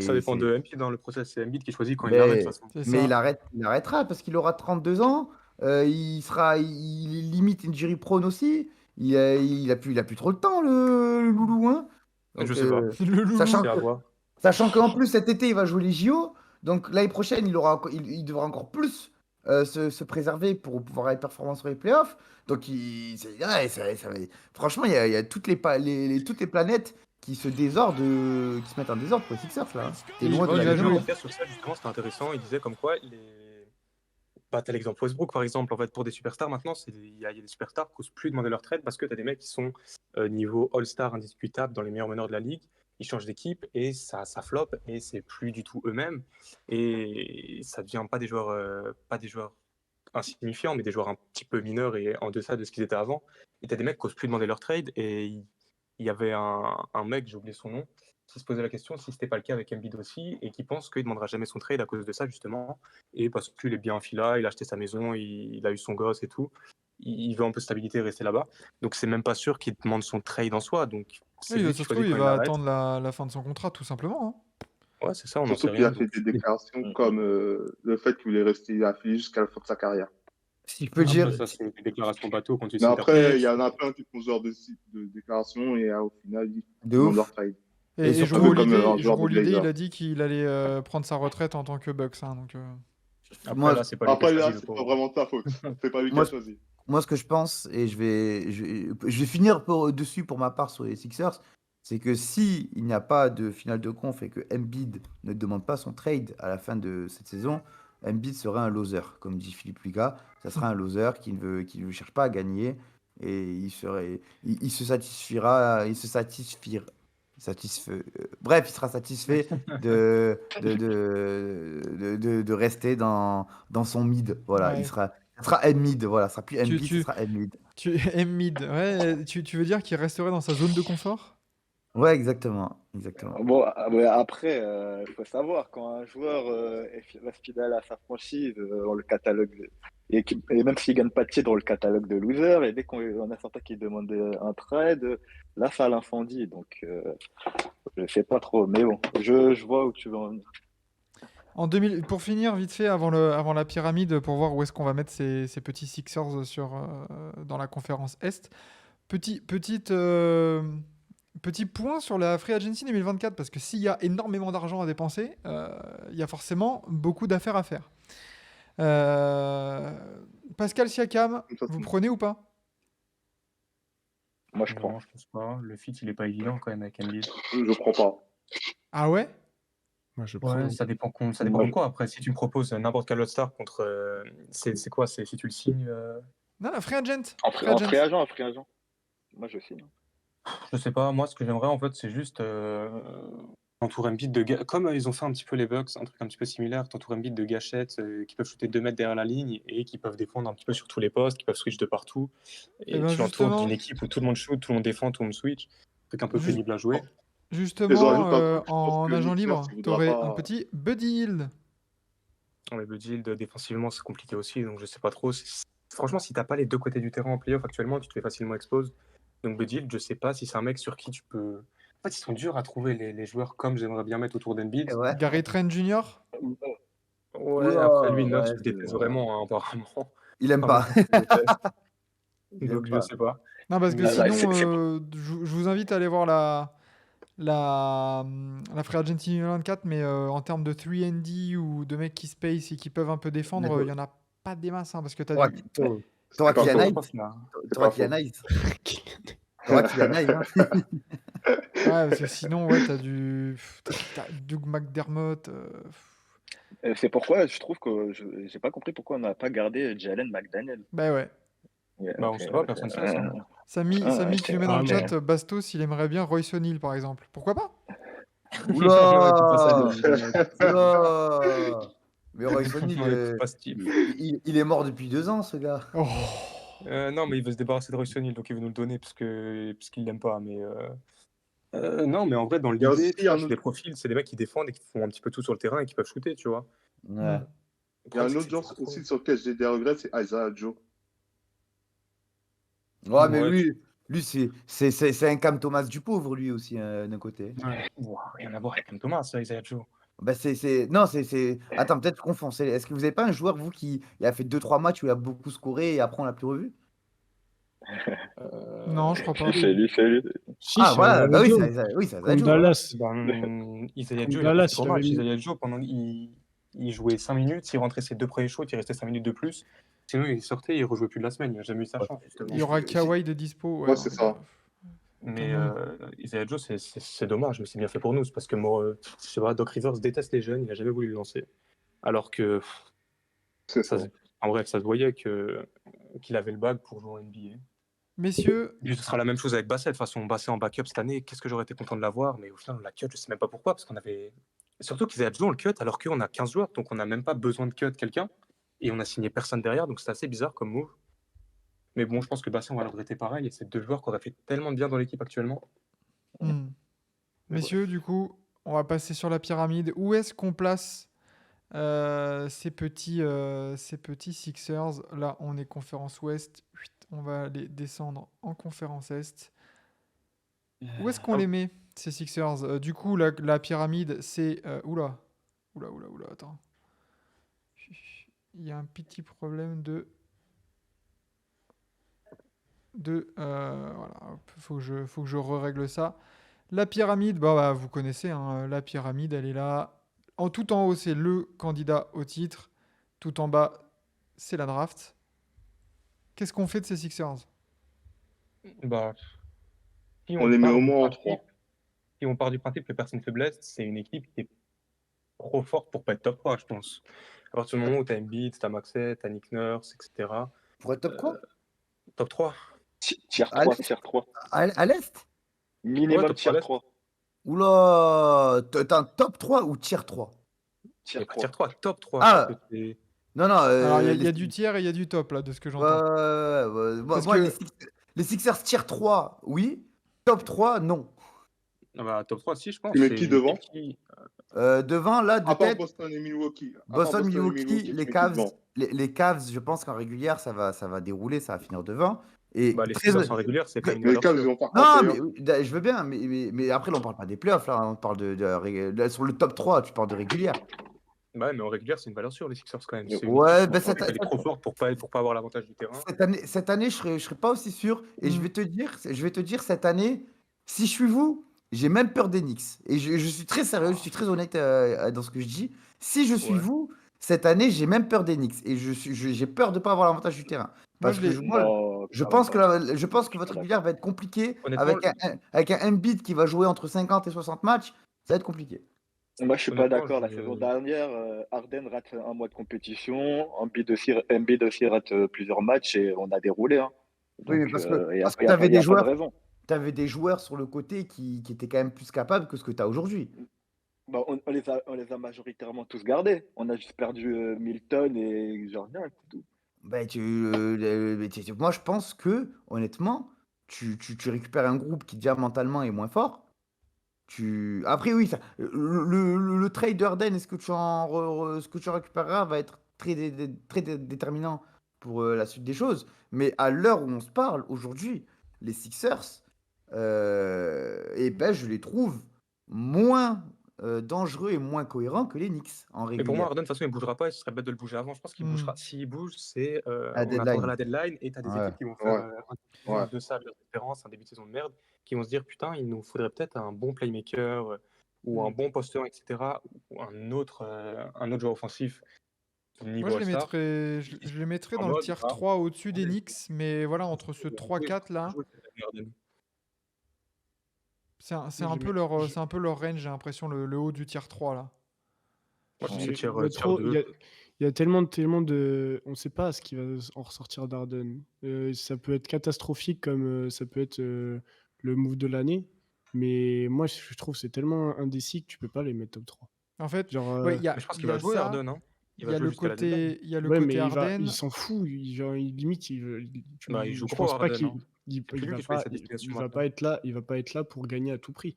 Ça Et dépend c'est, de Embiid dans le process, c'est Embiid qui choisit quand il l'arrête, de toute mais, façon. C'est mais ça. il arrêtera parce qu'il aura 32 ans. Il est limite injury prone aussi. Il a plus trop le temps, le loulou, hein. Je Donc, sais pas, Le loulou. sachant c'est à que voir. Sachant qu'en plus, cet été, il va jouer les JO. Donc l'année prochaine, il devra encore plus se préserver pour pouvoir être performant sur les playoffs. Donc ouais, franchement, il y a toutes les planètes qui se mettent en désordre pour les Sixers là, hein. T'es loin de Il la va Le jouer. gagnante. commentaire sur ça, justement, c'était intéressant. Il disait comme quoi bah, t'as l'exemple Westbrook, par exemple. En fait, pour des superstars, maintenant, il y a des superstars qui n'osent plus demander leur trade parce que tu as des mecs qui sont niveau All-Star indiscutable dans les meilleurs meneurs de la ligue. Ils changent d'équipe et ça floppe et c'est plus du tout eux-mêmes. Et ça devient pas des joueurs insignifiants, mais des joueurs un petit peu mineurs et en deçà de ce qu'ils étaient avant. Et tu as des mecs qui n'osent plus demander leur trade. Et il y avait un mec, j'ai oublié son nom, qui se posait la question si c'était pas le cas avec Embiid aussi et qui pense qu'il ne demandera jamais son trade à cause de ça, justement. Et parce qu'il est bien en fila, il a acheté sa maison, il a eu son gosse et tout. Il veut un peu de stabilité et rester là-bas. Donc, c'est même pas sûr qu'il demande son trade en soi. Donc, c'est Oui, lui ça qui se trouve, choisit il quand il va l'arrête. attendre la fin de son contrat, tout simplement. Ouais, c'est ça, on n'en sait Surtout qu'il rien. a fait Donc, des déclarations comme le fait qu'il voulait rester à Philly jusqu'à la fin de sa carrière. Si je peux Ah, dire, après, ça, c'est une déclaration bateau quand tu Mais s'interprètes. après, il y en a plein qui font ce genre de déclaration et au final, ils de demandent ouf. leur trade. Et Et Jrue surtout, Comme un Holiday, joueur des Blazers. il a dit qu'il allait prendre sa retraite en tant que Bucks. Donc, Après, moi, là, c'est pas lui qui a Après, là, choisi le c'est pas pauvre. vraiment de ta faute. C'est pas lui qui moi, a choisi. moi, ce que je pense, et je vais finir dessus pour ma part sur les Sixers, c'est que si il n'y a pas de finale de conf et que Embiid ne demande pas son trade à la fin de cette saison, Embiid sera un loser, comme dit Philippe Lucas. Ça sera un loser qui ne cherche pas à gagner et il se satisfera, bref, il sera satisfait de rester dans son mid. Voilà, ouais. ça sera Embiid. Voilà, ça sera plus Tu, Embiid, ça tu, sera Embiid. tu aimes mid. Ouais, tu veux dire qu'il resterait dans sa zone de confort? Ouais, exactement, exactement. Bon, mais après, il faut savoir, quand un joueur reste fidèle à sa franchise dans le catalogue, et même s'il gagne pas de titre dans le catalogue de loser, et dès qu'on a certains qui demandent un trade, là, ça l'incendie. Donc, je sais pas trop. Mais bon, je vois où tu veux en venir. Pour finir, vite fait, avant la pyramide, pour voir où est-ce qu'on va mettre ces petits Sixers dans la conférence Est. Petit point sur la Free Agency 2024, parce que s'il y a énormément d'argent à dépenser, il y a forcément beaucoup d'affaires à faire. Pascal Siakam, Comme ça, vous prenez ou pas? Moi, je prends. Non, je pense pas. Le fit, il est pas évident quand même avec Embiid. Je prends pas. Ah ouais? Moi, je prends. Ouais, ça dépend Moi, de quoi. Après, si tu me proposes n'importe quel autre star contre. C'est quoi? C'est si tu le signes. Non, la Free Agent. En Free Agent. free agent. Moi, je signe. Je sais pas. Moi, ce que j'aimerais, en fait, c'est juste t'entoures Embiid comme ils ont fait un petit peu les Bucks, un truc un petit peu similaire. T'entoures Embiid de gâchettes qui peuvent shooter 2 mètres derrière la ligne et qui peuvent défendre un petit peu sur tous les postes, qui peuvent switch de partout. Et Et ben tu l'entoures justement, d'une équipe où tout le monde shoot, tout le monde défend, tout le monde switch. Un truc un peu ju- pénible à jouer. Et je justement rajoute un truc, je pense en que agent Nick libre, Nurse, il voudra t'aurais un pas. petit Buddy Hield. Ouais, Buddy Hield, défensivement, c'est compliqué aussi, donc je sais pas trop. Franchement, si t'as pas les deux côtés du terrain en playoff actuellement, tu te fais facilement expose. Donc Buddy Hield, je sais pas si c'est un mec sur qui tu peux. En fait, ils sont durs à trouver les joueurs comme j'aimerais bien mettre autour d'Embiid. Et ouais. Gary Trent Jr. Ouais, Oula, après lui, Nurse, ouais, il déteste vraiment, hein, apparemment. il aime Un pas. mec qui déteste. Il Donc aime je pas. sais pas. Non, parce que Mais Ouais, sinon, c'est- je vous invite à aller voir la Free Agency 2024, mais en termes de 3&D ou de mecs qui space et qui peuvent un peu défendre, il y en a pas des masses, parce que t'as T'auras du... t'auras C'est pas Kylian faux. je Hayes. pense qu'il y a- C'est T'auras pas faux. Kylian Hayes. Faudra qu'il en aille, hein. Ouais, parce que sinon, ouais, t'as Doug McDermott. C'est pourquoi je trouve que j'ai pas compris pourquoi on n'a pas gardé Jalen McDaniel. Bah ouais. Yeah, Bah, on ok, sait pas, ok. personne sait ça. Samy qui Ok. nous met dans Ah, le mais chat, Bastos, il aimerait bien Royce O'Neal, par exemple. Pourquoi pas? Ouais, dis pas ça, Oula! dis Oula! Mais Royce O'Neal, Non, écoute pas Steve. il est mort depuis 2 ans, ce gars. Oh. Non, mais il veut se débarrasser de Royce O'Neal, donc il veut nous le donner parce qu'il l'aime pas. Mais non, mais en vrai, dans Il y a aussi l'idée, tu vois, un c'est autre, des profils, c'est des mecs qui défendent et qui font un petit peu tout sur le terrain et qui peuvent shooter, tu vois. Ouais. Hmm. il y a un Le problème, autre c'est que joueur c'est pas trop. aussi sur lequel j'ai des regrets, c'est Isaiah Joe. Ouais, mais Ouais, lui c'est un Cam Thomas du pauvre, lui aussi, d'un côté. Ouah, rien à voir avec Cam Thomas, ça, Isaiah Joe. Bah, non, Attends, peut-être que je confonds. Est-ce que vous avez pas un joueur, vous, qui il a fait 2-3 matchs où il a beaucoup scoré et après on l'a plus revu? Non, je crois pas. C'est lui, c'est lui. Si, Ah, c'est voilà, bah oui, Joe. ça Contre Joe, voilà. Dallas. Isaiah Contre Joe, il a pas fait Dallas, trop il de avait matchs. mis. Isaiah Joe, il jouait 5 minutes, il rentrait ses 2 premiers shots, il restait 5 minutes de plus. Sinon, il sortait et il rejouait plus de la semaine. Il a jamais eu sa chance, justement. Il y aura Kawhi de dispo. Ouais, Ouais, non, c'est les ça. gars. Mais Attendons. Isaiah Joe, c'est dommage, mais c'est bien fait pour nous. C'est parce que moi, je sais pas, Doc Rivers déteste les jeunes, il a jamais voulu le lancer. Alors que, C'est ça. en bref, ça se voyait qu'il avait le bague pour jouer en NBA. Messieurs, Et ce sera la même chose avec Bassett. De toute façon, Bassett en backup cette année, qu'est-ce que j'aurais été content de l'avoir, mais au final, on l'a cut, je sais même pas pourquoi, parce qu'on avait. Surtout qu'Isaiah Joe, on le cut, alors qu'on a 15 joueurs, donc on n'a même pas besoin de cut quelqu'un, et on a signé personne derrière, donc c'est assez bizarre comme move. Mais bon, je pense que Bassett, on va le regretter pareil, et c'est 2 joueurs qui auraient fait tellement de bien dans l'équipe actuellement. hmm. Mais Messieurs, du coup, on va passer sur la pyramide. Où est-ce qu'on place ces petits Sixers? Là, on est conférence Ouest. Chut, on va aller descendre en conférence Est. Où est-ce qu'on les met, ces Sixers? Du coup, la pyramide, c'est... Oula, attends. Il y a un petit problème voilà, hop, faut que je règle ça. La pyramide, bah, vous connaissez, hein, la pyramide, elle est là. Tout en haut, c'est le candidat au titre. Tout en bas, c'est la draft. Qu'est-ce qu'on fait de ces Sixers? bah, si On on les met part au du moins en principe, 3. si on part du principe que personne ne fait blesse, c'est une équipe qui est trop forte pour pas être top 3, je pense. À partir du moment où tu as Embiid, tu as Maxey, tu as Nick Nurse, etc. Pour être top quoi? Top 3. Tier À 3, l'Est? tier 3. À l'Est? Ouais, Minimum top 3 tier à l'Est. 3. Oula! T'as un top 3 ou tier 3? Tier Et pas 3. tier 3, top 3. Ah! Parce que c'est- Non, non, Alors, il y les a du tiers et il y a du top, là, de ce que ouais, j'entends. moi, Parce que... les Sixers tier 3, oui. Top 3, non. Ah bah, top 3, si, je pense. Tu mets C'est qui une devant? équipe qui. Devant, là, de À part tête, Boston et Milwaukee. À part Boston, Boston et Milwaukee, Milwaukee, tu les mets qui Cavs, devant? les Cavs, je pense qu'en régulière, ça va dérouler, ça va finir devant. Et Bah, les très... Sixers en régulière, c'est quand même une Mais les valeur Cavs, ils sûre. ont pas Non, en mais playoff. je veux bien, mais après, là, on parle pas des playoffs, là, on parle là, sur le top 3, tu parles de régulière. Bah, ouais, mais en régulière, c'est une valeur sûre, les Sixers, quand même. C'est une Ouais, équipe ben qui est trop forte pour pas avoir l'avantage du terrain. cette année, je serais pas aussi sûr. Et je vais te dire, cette année, si je suis vous, j'ai même peur des Knicks. Et je suis très sérieux, je suis très honnête dans ce que je dis. Si je suis Ouais. vous, cette année, j'ai même peur des Knicks. Et j'ai peur de pas avoir l'avantage du terrain. Moi, Parce je que l'ai... Non, je clairement pense pas. je pense Je que suis votre pas régulière d'accord. va être compliquée Honnêtement, avec un Embiid qui va jouer entre 50 et 60 matchs. Ça va être compliqué. Moi, je suis pas honnêtement, d'accord. La saison dernière, Harden rate un mois de compétition. Embiid aussi rate plusieurs matchs et on a déroulé. Hein. Oui, mais Donc, il n'y parce que a, tu avais y des a pas de joueurs. raison. Tu avais des joueurs sur le côté qui étaient quand même plus capables que ce que tu as aujourd'hui. Bah, on les a majoritairement tous gardés. On a juste perdu Milton et Jordan. C'est tout. Ben, moi, je pense que, honnêtement, tu récupères un groupe qui déjà mentalement est moins fort. Après, oui, le trade d'Arden, est-ce que ce que tu récupéreras va être très déterminant pour la suite des choses. Mais à l'heure où on se parle, aujourd'hui, les Sixers, eh ben, je les trouve moins dangereux et moins cohérents que les Knicks en Mais pour moi, régulière. Harden, de toute façon, il bougera pas et ce serait bête de le bouger avant. Je pense qu'il bougera. S'il bouge, c'est À on attendra deadline. la deadline et tu as des Ouais. équipes qui vont faire Ouais. un début Ouais. de salle de référence, un début de saison de merde, qui vont se dire putain, il nous faudrait peut-être un bon playmaker ou un bon posteur, etc. ou un autre joueur offensif du Moi, niveau je les All-Star. mettrais, je les mettrais En dans le mode, tier ah, 3 au-dessus des attendez, Knicks, mais voilà, entre ce on peut 3-4 là. jouer avec Harden. C'est Moi, un je peu mets- leur, je- c'est un peu leur range, j'ai l'impression, le haut du tier 3 là. Moi, c'est j'ai- tier, il y a tier trop, 2. il y a tellement de, on ne sait pas ce qui va en ressortir d'Arden. Ça peut être catastrophique comme ça peut être le move de l'année, mais moi je trouve que c'est tellement indécis que tu peux pas les mettre top 3. En fait, Genre, ouais, Mais je pense il qu'il y va a jouer ça, Harden, hein. Il il va y a jouer le jusqu'à la deadline. côté, il y a le ouais, côté mais Harden. il s'en fout. Genre, limite, Bah, il joue je gros pense pas Harden, hein. qu'il C'est plus lui va qui choisit pas, sa destination il va maintenant. pas être là. Il va pas être là pour gagner à tout prix.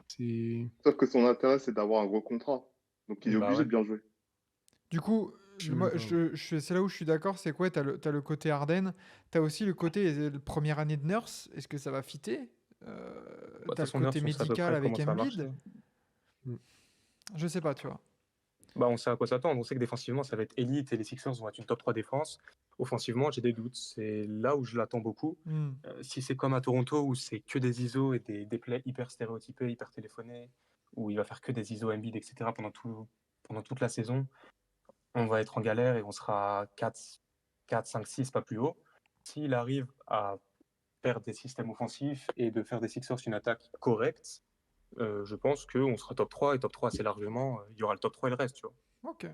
C'est Sauf que son intérêt, c'est d'avoir un gros contrat. Donc il est Bah obligé ouais. de bien jouer. Du coup, Je sais moi, même pas. c'est là où je suis d'accord, c'est quoi? T'as le côté Harden, t'as aussi le côté première année de Nurse. Est-ce que ça va fitter? Bah, de toute T'as le façon, côté Nurse, on sait à peu médical près avec comment ça va marcher. Embiid. Je sais pas, tu vois. Bah, on sait à quoi s'attendre. On sait que défensivement, ça va être élite et les Sixers vont être une top 3 défense. Offensivement, j'ai des doutes. C'est là où je l'attends beaucoup. Hmm. Si c'est comme à Toronto, où c'est que des ISO et des plays hyper stéréotypés, hyper téléphonés, où il va faire que des ISO Embiid, etc. pendant toute la saison, on va être en galère et on sera 4, 5, 6, pas plus haut. S'il arrive à faire des systèmes offensifs et de faire des Sixers une attaque correcte, je pense qu'on sera top 3 et top 3 assez largement. Il y aura le top 3 et le reste, tu vois. Ok.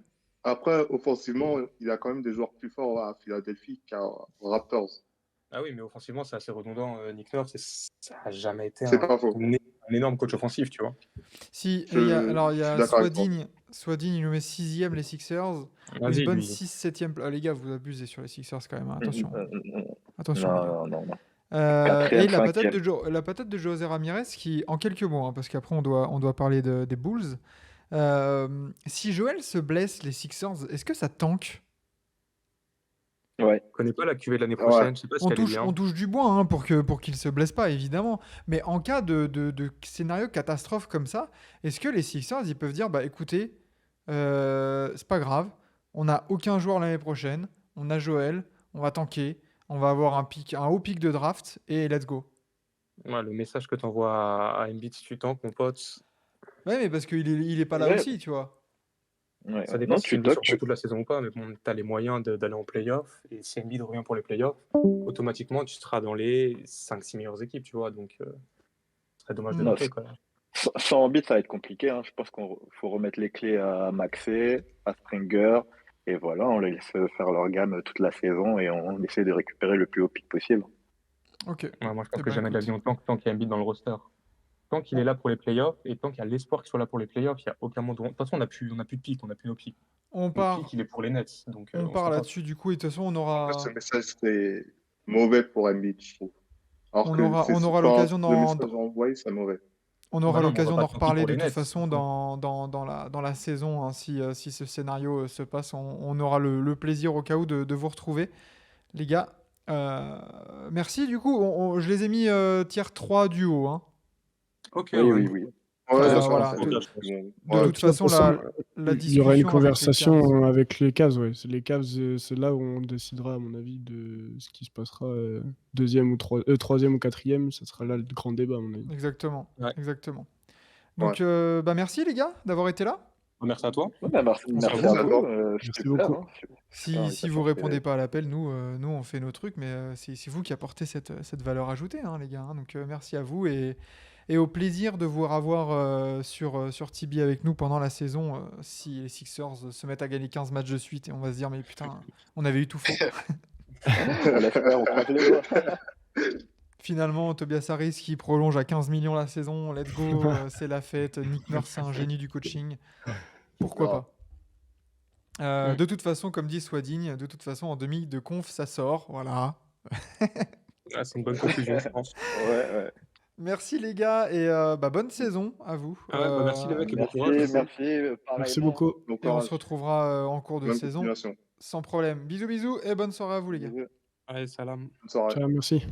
Après, offensivement, il a quand même des joueurs plus forts à Philadelphie qu'à Raptors. Ah oui, mais offensivement, c'est assez redondant. Nick Nurse, ça n'a jamais été C'est pas faux. un énorme coach offensif, tu vois. Si, Je il y suis a d'accord avec toi. Swadigne, il nous met 6e les Sixers. Vas-y, Une bonne lui. 6-7e. Les gars, vous abusez sur les Sixers quand même, hein. Attention. Non, Attention, les gars. non. Et 4e, la patate 5e. la patate de José Ramirez, qui, en quelques mots, hein, parce qu'après on doit parler des Bulls. Si Joel se blesse, les Sixers, est-ce que ça tank? Ouais. Je connais pas la QV de l'année Ouais. prochaine. Je sais pas si elle est bien. On touche du bois hein, pour qu'il se blesse pas, évidemment. Mais en cas de scénario catastrophe comme ça, est-ce que les Sixers, ils peuvent dire, bah écoutez, c'est pas grave, on n'a aucun joueur l'année prochaine, on a Joel, on va tanker, on va avoir un haut pic de draft et let's go. Ouais, le message que tu envoies à Embiid si tu tankes, mon pote, Ouais, mais parce il est pas là Ouais. aussi, tu vois. Ouais, ça ouais. dépend Non, si c'est tu une blessure doutes. pour toute la saison ou pas. Mais bon, tu as les moyens d'aller en playoff. Et si Embiid revient pour les playoffs, automatiquement, tu seras dans les 5-6 meilleures équipes, tu vois. Donc, ce serait dommage de Non, louper, quoi. Sans Embiid, ça va être compliqué, hein. Je pense qu'il faut remettre les clés à Maxey, à Springer. Et voilà, on les laisse faire leur gamme toute la saison et on essaie de récupérer le plus haut pic possible. Ok. Ouais, moi, je pense Eh que ben, jamais de écoute. l'avion tant qu'il y a Embiid dans le roster. Tant qu'il est là pour les playoffs et tant qu'il y a l'espoir qu'il soit là pour les playoffs, il n'y a aucun monde. De toute façon, on n'a plus de pic, on n'a plus nos pics. On Le part, pic, il est pour les Nets. Donc, on on part sera pas. là-dessus, du coup, et de toute façon, En plus, ce message serait mauvais pour Embiid, je trouve. Alors On que aura- c'est on aura enfin, l'occasion le d'en- message envoyé, c'est mauvais. on aura Bah non, mais on l'occasion va d'en pas tanker reparler pour de les toute Nets. façon dans la saison, hein, si ce scénario se passe. On aura le plaisir au cas où de vous retrouver. Les gars, merci. Du coup, je les ai mis tier 3 du haut. Hein. Ok, Oui, ouais. oui, oui. Ouais, Enfin, ça, voilà. c'est De bon. toute façon, la il y aura une discussion avec les Cavs. conversation avec les Cavs. Ouais. Les Cavs, c'est là où on décidera, à mon avis, de ce qui se passera troisième ou quatrième. Ça sera là le grand débat, à mon avis. Exactement. Ouais. Exactement. Donc, merci les gars d'avoir été là. Merci à toi. Ouais, bah, merci Merci à à vous. toi. Merci Super, beaucoup. hein. Si vous répondez pas à l'appel, nous on fait nos trucs, mais c'est vous qui apportez cette valeur ajoutée, hein, les gars. Hein. Donc merci à vous et au plaisir de vous revoir sur Tibi avec nous pendant la saison si les Sixers se mettent à gagner 15 matchs de suite et on va se dire mais putain, on avait eu tout faux. On l'espère, on croise les doigts. Finalement, Tobias Harris qui prolonge à 15 millions la saison, let's go, c'est la fête. Nick Nurse, c'est un génie du coaching. Pourquoi pas? De toute façon, comme dit Swadigne, de toute façon, en demi de conf, ça sort. Voilà. Ah, c'est une bonne conclusion, je pense. Ouais. Merci les gars et bonne saison à vous. Merci les mecs et bon courage. Merci, Merci pareillement. beaucoup. Bon Et on courage. se retrouvera en cours de Bonne saison continuation. sans problème. Bisous bisous et bonne soirée à vous les gars. Bonne Allez, salam. soirée. Ciao, merci.